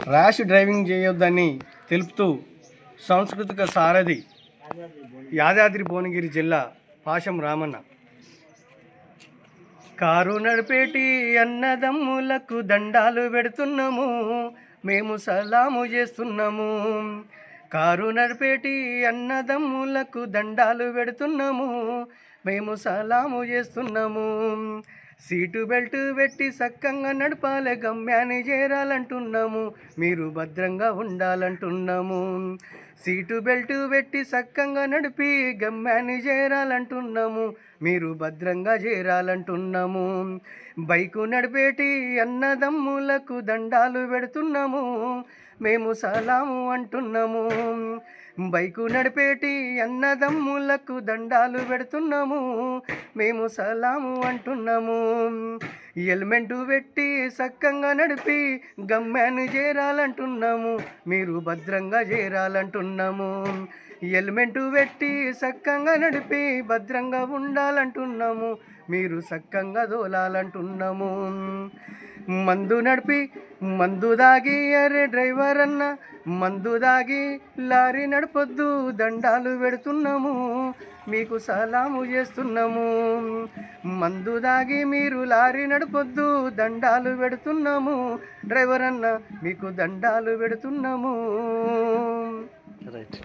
Rash driving చేయొద్దని తెలుపుతూ సాంస్కృతిక సారథి యాదాద్రి భువనగిరి జిల్లా పాశం రామన్న. కారు నడిపేటి అన్నదమ్ములకు దండాలు పెడుతున్నాము, మేము సలాము చేస్తున్నాము. కారు నడిపేటి అన్నదమ్ములకు దండాలు పెడుతున్నాము, మేము సలాము చేస్తున్నాము. సీటు బెల్ట్ పెట్టి సక్కంగా నడపాలే, గమ్యాన్ని చేరాలంటున్నాము, మీరు భద్రంగా ఉండాలంటున్నాము. సీటు బెల్ట్ పెట్టి సక్కంగా నడిపి గమ్యాన్ని చేరాలంటున్నాము, మీరు భద్రంగా చేరాలంటున్నాము. బైకు నడిపేటి అన్నదమ్ములకు దండాలు పెడుతున్నాము, మేము సలాము అంటున్నాము. బైకు నడిపేటి అన్నదమ్ములకు దండాలు పెడుతున్నాము, మేము సలాము అంటున్నాము. హెల్మెట్ పెట్టి సక్కంగా నడిపి గమ్యాన్ని చేరాలంటున్నాము, మీరు భద్రంగా చేరాలంటున్నాము. హెల్మెట్ పెట్టి సక్కంగా నడిపి భద్రంగా ఉండాలంటున్నాము, మీరు సక్కంగా దోలాలంటున్నాము. మందు నడిపి మందు దాగి, అరే డ్రైవర్ అన్న మందు దాగి లారీ నడపొద్దు, దండాలు పెడుతున్నాము, మీకు సలాము చేస్తున్నాము. మందు దాగి మీరు లారీ నడపొద్దు, దండాలు పెడుతున్నాము, డ్రైవర్ అన్న మీకు దండాలు పెడుతున్నాము. రైట్.